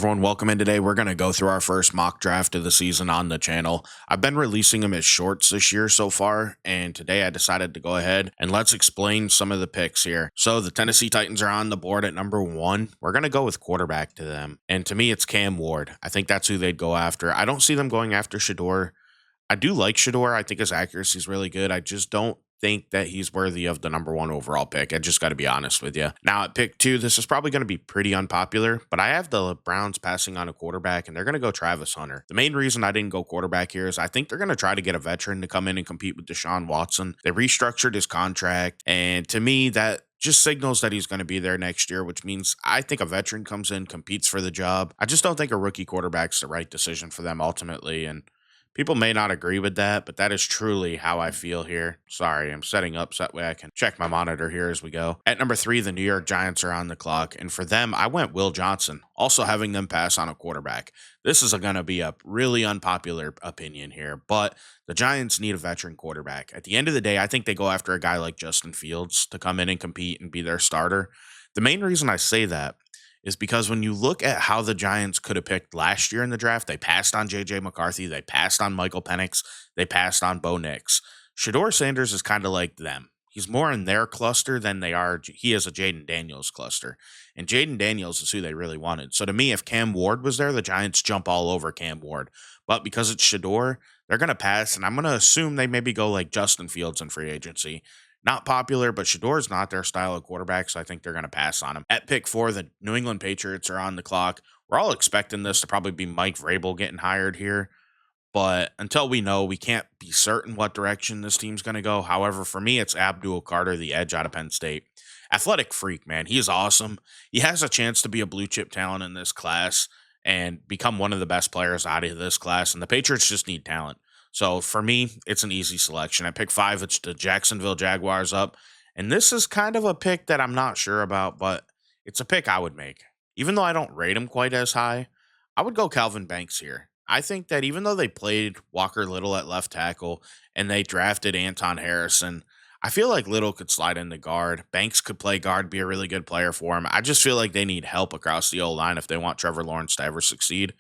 everyone? Welcome in today. We're going to go through our first mock draft of the season on the channel. I've been releasing them as shorts this year so far, and today I decided to go ahead and let's explain some of the picks here. So the Tennessee Titans are on the board at number 1. We're going to go with quarterback to them, and to me, it's Cam Ward. I think that's who they'd go after. I don't see them going after Shador. I do like Shador. I think his accuracy is really good. I just don't think that he's worthy of the number 1 overall pick. I just got to be honest with you. Now at pick 2, this is probably going to be pretty unpopular, but I have the Browns passing on a quarterback, and they're going to go Travis Hunter. The main reason I didn't go quarterback here is I think they're going to try to get a veteran to come in and compete with Deshaun Watson. They restructured his contract, and to me, that just signals that he's going to be there next year, which means I think a veteran comes in, competes for the job. I just don't think a rookie quarterback's the right decision for them ultimately, and people may not agree with that, but that is truly how I feel here. Sorry, I'm setting up so that way I can check my monitor here as we go. At number 3, the New York Giants are on the clock, and for them, I went Will Johnson, also having them pass on a quarterback. This is going to be a really unpopular opinion here, but the Giants need a veteran quarterback. At the end of the day, I think they go after a guy like Justin Fields to come in and compete and be their starter. The main reason I say that is because when you look at how the Giants could have picked last year in the draft, they passed on J.J. McCarthy, they passed on Michael Penix, they passed on Bo Nix. Shador Sanders is kind of like them. He's more in their cluster than he is a Jaden Daniels cluster. And Jaden Daniels is who they really wanted. So to me, if Cam Ward was there, the Giants jump all over Cam Ward. But because it's Shador, they're going to pass, and I'm going to assume they maybe go like Justin Fields in free agency. Not popular, but Shador's not their style of quarterback, so I think they're going to pass on him. At pick 4, the New England Patriots are on the clock. We're all expecting this to probably be Mike Vrabel getting hired here, but until we know, we can't be certain what direction this team's going to go. However, for me, it's Abdul Carter, the edge out of Penn State. Athletic freak, man. He is awesome. He has a chance to be a blue chip talent in this class and become one of the best players out of this class, and the Patriots just need talent. So for me, it's an easy selection. At pick 5, it's the Jacksonville Jaguars up. And this is kind of a pick that I'm not sure about, but it's a pick I would make. Even though I don't rate him quite as high, I would go Calvin Banks here. I think that even though they played Walker Little at left tackle and they drafted Anton Harrison, I feel like Little could slide into guard. Banks could play guard, be a really good player for him. I just feel like they need help across the O-line if they want Trevor Lawrence to ever succeed.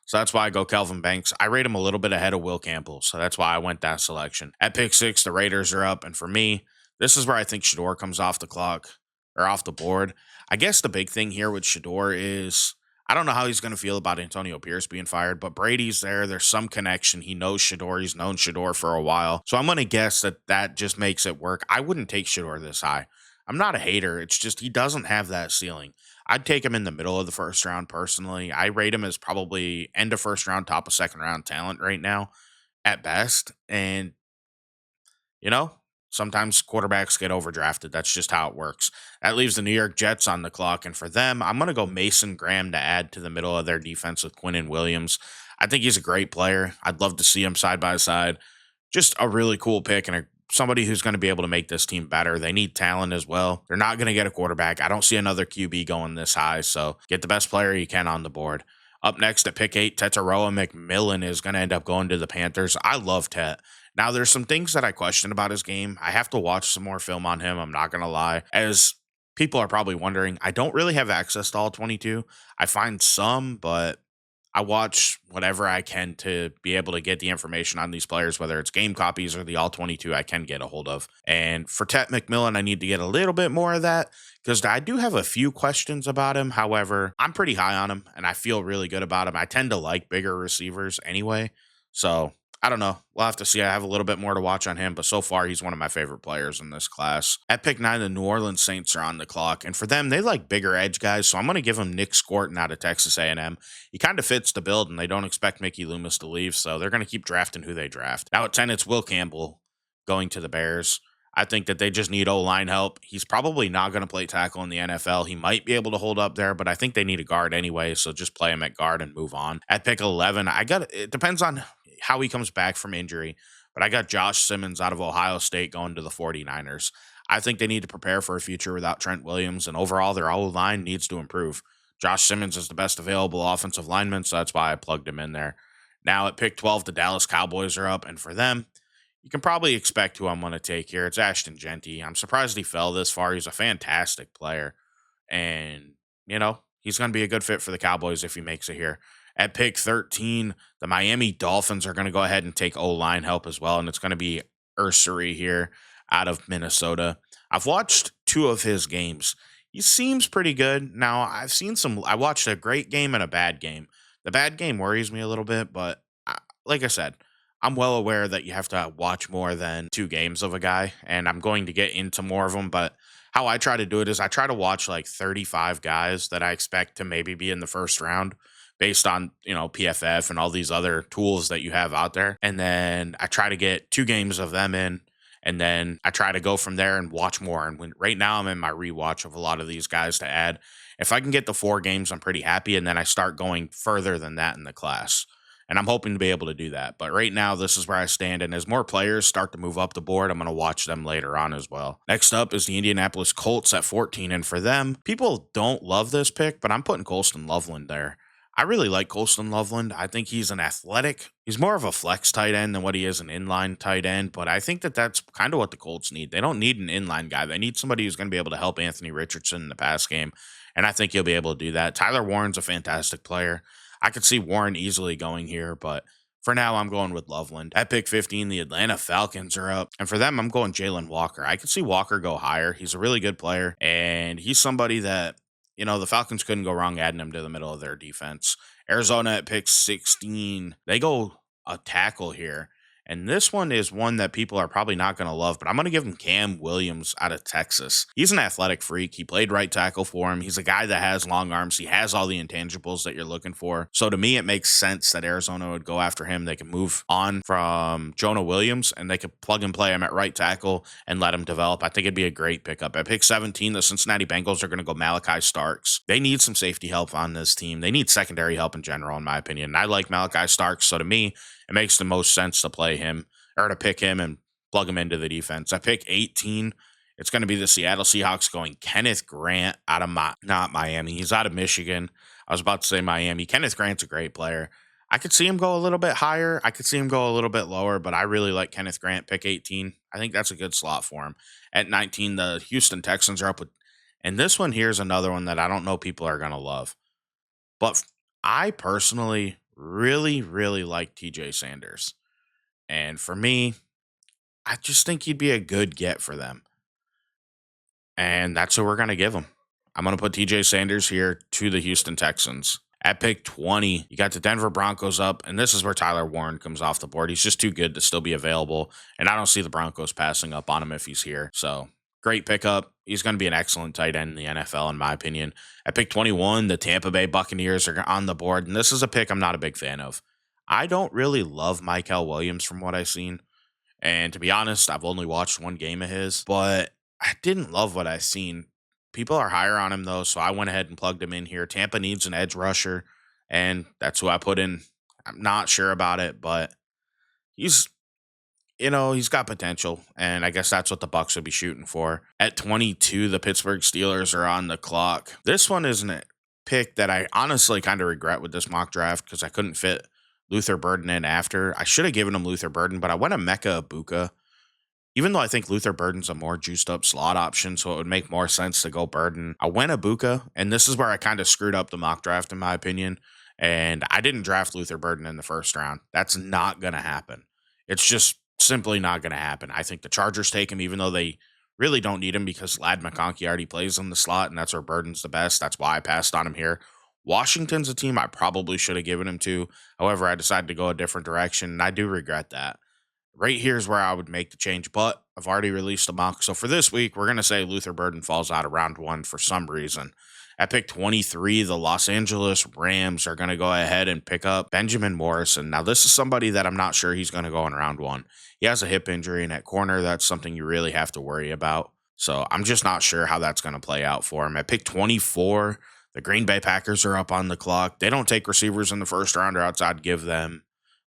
So that's why I go Calvin Banks. I rate him a little bit ahead of Will Campbell, so that's why I went that selection. At pick 6, the Raiders are up, and for me, this is where I think Shador comes off the clock, or off the board. I guess the big thing here with Shador is I don't know how he's going to feel about Antonio Pierce being fired, but Brady's there. There's some connection. He knows Shador. He's known Shador for a while. So I'm going to guess that that just makes it work. I wouldn't take Shador this high. I'm not a hater. It's just he doesn't have that ceiling. I'd take him in the middle of the first round personally. I rate him as probably end of first round, top of second round talent right now at best. And, you know, sometimes quarterbacks get overdrafted. That's just how it works. That leaves the New York Jets on the clock. And for them, I'm going to go Mason Graham to add to the middle of their defense with Quinnen Williams. I think he's a great player. I'd love to see him side by side. Just a really cool pick and somebody who's going to be able to make this team better. They need talent as well. They're not going to get a quarterback. I don't see another QB going this high, so get the best player you can on the board. Up next at pick 8, Tetairoa McMillan is going to end up going to the Panthers. I love Tet. Now, there's some things that I question about his game. I have to watch some more film on him. I'm not going to lie. As people are probably wondering, I don't really have access to all 22. I find some, but I watch whatever I can to be able to get the information on these players, whether it's game copies or the all 22 I can get a hold of. And for Tet McMillan, I need to get a little bit more of that because I do have a few questions about him. However, I'm pretty high on him and I feel really good about him. I tend to like bigger receivers anyway. So I don't know. We'll have to see. I have a little bit more to watch on him, but so far he's one of my favorite players in this class. At pick 9, the New Orleans Saints are on the clock, and for them, they like bigger edge guys, so I'm going to give him Nick Scorton out of Texas A&M. He kind of fits the build, and they don't expect Mickey Loomis to leave, so they're going to keep drafting who they draft. Now at 10, it's Will Campbell going to the Bears. I think that they just need O-line help. He's probably not going to play tackle in the NFL. He might be able to hold up there, but I think they need a guard anyway, so just play him at guard and move on. At pick 11, it depends on how he comes back from injury, but I got Josh Simmons out of Ohio State going to the 49ers. I think they need to prepare for a future without Trent Williams, and overall their O-line needs to improve. Josh Simmons is the best available offensive lineman, so that's why I plugged him in there. Now at pick 12, the Dallas Cowboys are up, and for them, you can probably expect who I'm going to take here. It's Ashton Jeanty. I'm surprised he fell this far. He's a fantastic player, and, you know, He's going to be a good fit for the Cowboys if he makes it here. At pick 13, the Miami Dolphins are going to go ahead and take O-line help as well, and it's going to be Ursary here out of Minnesota. I've watched 2 of his games. He seems pretty good. Now, I watched a great game and a bad game. The bad game worries me a little bit, but like I said, I'm well aware that you have to watch more than 2 games of a guy, and I'm going to get into more of them, but how I try to do it is I try to watch like 35 guys that I expect to maybe be in the first round based on, PFF and all these other tools that you have out there. And then I try to get 2 games of them in, and then I try to go from there and watch more. And right now I'm in my rewatch of a lot of these guys to add. If I can get the 4 games, I'm pretty happy, and then I start going further than that in the class. And I'm hoping to be able to do that. But right now, this is where I stand. And as more players start to move up the board, I'm going to watch them later on as well. Next up is the Indianapolis Colts at 14. And for them, people don't love this pick, but I'm putting Colston Loveland there. I really like Colston Loveland. I think he's an athletic. He's more of a flex tight end than what he is an inline tight end. But I think that that's kind of what the Colts need. They don't need an inline guy. They need somebody who's going to be able to help Anthony Richardson in the pass game. And I think he'll be able to do that. Tyler Warren's a fantastic player. I could see Warren easily going here, but for now, I'm going with Loveland. At pick 15, the Atlanta Falcons are up. And for them, I'm going Jalen Walker. I could see Walker go higher. He's a really good player, and he's somebody that, the Falcons couldn't go wrong adding him to the middle of their defense. Arizona at pick 16, they go a tackle here. And this one is one that people are probably not going to love, but I'm going to give him Cam Williams out of Texas. He's an athletic freak. He played right tackle for him. He's a guy that has long arms. He has all the intangibles that you're looking for. So to me, it makes sense that Arizona would go after him. They can move on from Jonah Williams, and they could plug and play him at right tackle and let him develop. I think it'd be a great pickup. At pick 17, the Cincinnati Bengals are going to go Malachi Starks. They need some safety help on this team. They need secondary help in general, in my opinion. And I like Malachi Starks, so to me, it makes the most sense to play him or to pick him and plug him into the defense. I pick 18. It's going to be the Seattle Seahawks going Kenneth Grant out of not Miami. He's out of Michigan. I was about to say Miami. Kenneth Grant's a great player. I could see him go a little bit higher. I could see him go a little bit lower, but I really like Kenneth Grant, pick 18. I think that's a good slot for him. At 19, the Houston Texans are up with, and this one here is another one that I don't know people are going to love. But I personally really, really like TJ Sanders. And for me, I just think he'd be a good get for them. And that's who we're going to give him. I'm going to put TJ Sanders here to the Houston Texans. At pick 20, you got the Denver Broncos up, and this is where Tyler Warren comes off the board. He's just too good to still be available, and I don't see the Broncos passing up on him if he's here. So, great pickup. He's going to be an excellent tight end in the NFL, in my opinion. At pick 21, the Tampa Bay Buccaneers are on the board, and this is a pick I'm not a big fan of. I don't really love Mykel Williams from what I've seen, and to be honest, I've only watched 1 game of his, but I didn't love what I've seen. People are higher on him, though, so I went ahead and plugged him in here. Tampa needs an edge rusher, and that's who I put in. I'm not sure about it, but he's got potential, and I guess that's what the Bucs would be shooting for. At 22, the Pittsburgh Steelers are on the clock. This one isn't a pick that I honestly kind of regret with this mock draft because I couldn't fit Luther Burden in after. I should have given him Luther Burden, but I went Emeka Egbuka. Even though I think Luther Burden's a more juiced up slot option, so it would make more sense to go Burden. I went Egbuka, and this is where I kind of screwed up the mock draft, in my opinion. And I didn't draft Luther Burden in the first round. That's not going to happen. It's just simply not going to happen. I think the Chargers take him, even though they really don't need him because Lad McConkey already plays in the slot, and that's where Burden's the best. That's why I passed on him here. Washington's a team I probably should have given him to. However, I decided to go a different direction, and I do regret that. Right here's where I would make the change, but I've already released a mock. So for this week, we're going to say Luther Burden falls out of round 1 for some reason. At pick 23, the Los Angeles Rams are going to go ahead and pick up Benjamin Morrison. Now, this is somebody that I'm not sure he's going to go in round 1. He has a hip injury, and at corner, that's something you really have to worry about. So I'm just not sure how that's going to play out for him. At pick 24, the Green Bay Packers are up on the clock. They don't take receivers in the first round, or else I'd give them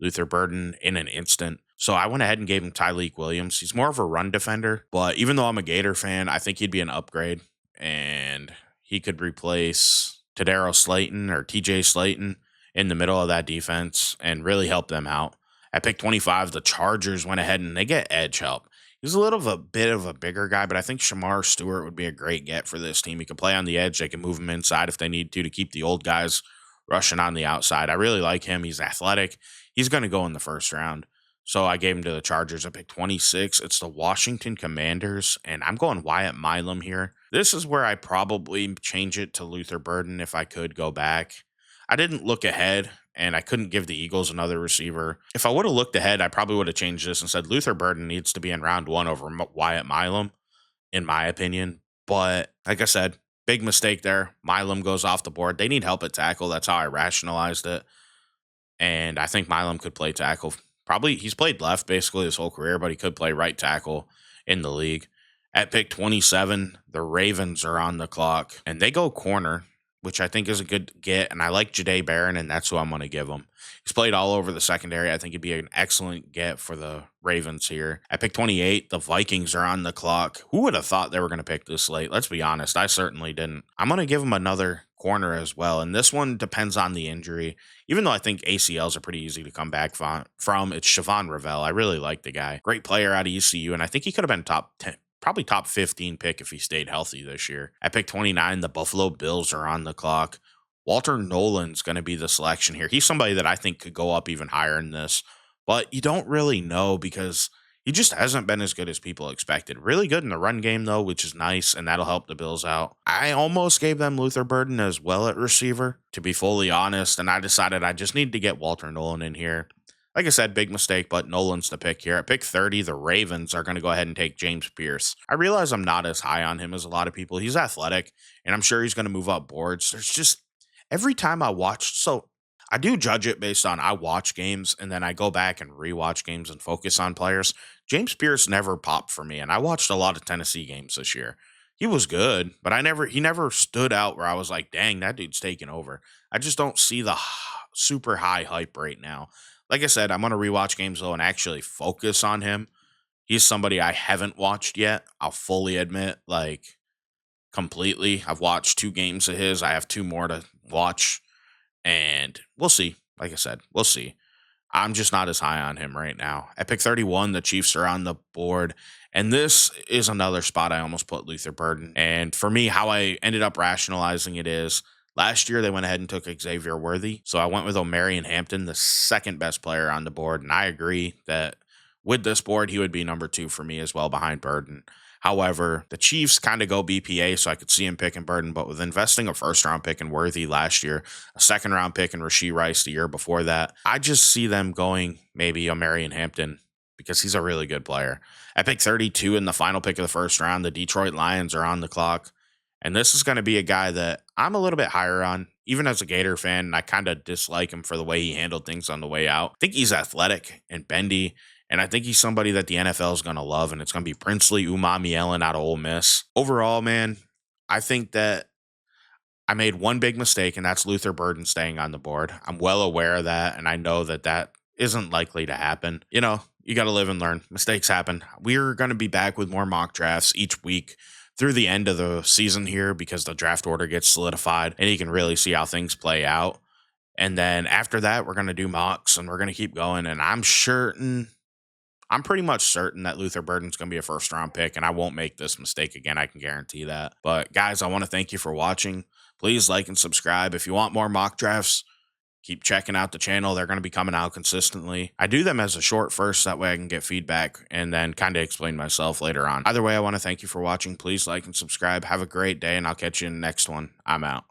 Luther Burden in an instant. So I went ahead and gave him Tyleik Williams. He's more of a run defender, but even though I'm a Gator fan, I think he'd be an upgrade, and he could replace Tadaro Slayton or TJ Slayton in the middle of that defense and really help them out. At pick 25, the Chargers went ahead and they get edge help. He's a little of a bit of a bigger guy, but I think Shamar Stewart would be a great get for this team. He can play on the edge. They can move him inside if they need to keep the old guys rushing on the outside. I really like him. He's athletic. He's going to go in the first round. So I gave him to the Chargers at pick 26. It's the Washington Commanders, and I'm going Wyatt Milam here. This is where I probably change it to Luther Burden if I could go back. I didn't look ahead, and I couldn't give the Eagles another receiver. If I would have looked ahead, I probably would have changed this and said Luther Burden needs to be in round one over Wyatt Milam, in my opinion. But like I said, big mistake there. Milam goes off the board. They need help at tackle. That's how I rationalized it. And I think Milam could play tackle. Probably he's played left basically his whole career, but he could play right tackle in the league. At pick 27, the Ravens are on the clock, and they go corner, which I think is a good get. And I like Jahdae Barron, and that's who I'm going to give him. He's played all over the secondary. I think he'd be an excellent get for the Ravens here. At pick 28, the Vikings are on the clock. Who would have thought they were going to pick this late? Let's be honest. I certainly didn't. I'm going to give him another corner as well. And this one depends on the injury. Even though I think ACLs are pretty easy to come back from, it's Siobhan Ravel. I really like the guy. Great player out of ECU, and I think he could have been top 10. Probably top 15 pick if he stayed healthy this year. At pick 29, the Buffalo Bills are on the clock. Walter Nolan's going to be the selection here. He's somebody that I think could go up even higher in this, but you don't really know because he just hasn't been as good as people expected. Really good in the run game, though, which is nice, and that'll help the Bills out. I almost gave them Luther Burden as well at receiver, to be fully honest, and I decided I just need to get Walter Nolan in here. Like I said, big mistake, but Nolan's the pick here. At pick 30, the Ravens are going to go ahead and take James Pierce. I realize I'm not as high on him as a lot of people. He's athletic, and I'm sure he's going to move up boards. There's just, every time I watch, so I do judge it based on I watch games, and then I go back and rewatch games and focus on players. James Pierce never popped for me, and I watched a lot of Tennessee games this year. He was good, but he never stood out where I was like, dang, that dude's taking over. I just don't see the super high hype right now. Like I said, I'm going to rewatch games though and actually focus on him. He's somebody I haven't watched yet. I'll fully admit, like completely. I've watched 2 games of his. I have 2 more to watch, and we'll see. Like I said, we'll see. I'm just not as high on him right now. At pick 31, the Chiefs are on the board, and this is another spot I almost put Luther Burden. And for me, how I ended up rationalizing it is, last year, they went ahead and took Xavier Worthy. So I went with Omarion Hampton, the second best player on the board. And I agree that with this board, he would be number 2 for me as well behind Burden. However, the Chiefs kind of go BPA, so I could see him picking Burden. But with investing a first-round pick in Worthy last year, a second-round pick in Rashee Rice the year before that, I just see them going maybe Omarion Hampton because he's a really good player. At pick 32 in the final pick of the first round, the Detroit Lions are on the clock. And this is going to be a guy that I'm a little bit higher on, even as a Gator fan. And I kind of dislike him for the way he handled things on the way out. I think he's athletic and bendy, and I think he's somebody that the NFL is going to love, and it's going to be Princely Umami-Ellen out of Ole Miss. Overall, man, I think that I made one big mistake, and that's Luther Burden staying on the board. I'm well aware of that, and I know that that isn't likely to happen. You know, you got to live and learn. Mistakes happen. We're going to be back with more mock drafts each week through the end of the season here because the draft order gets solidified and you can really see how things play out. And then after that, we're going to do mocks and we're going to keep going. And I'm pretty much certain that Luther Burden's going to be a first round pick and I won't make this mistake again. I can guarantee that. But guys, I want to thank you for watching. Please like and subscribe. If you want more mock drafts, keep checking out the channel. They're going to be coming out consistently. I do them as a short first, that way I can get feedback and then kind of explain myself later on. Either way, I want to thank you for watching. Please like and subscribe. Have a great day, and I'll catch you in the next one. I'm out.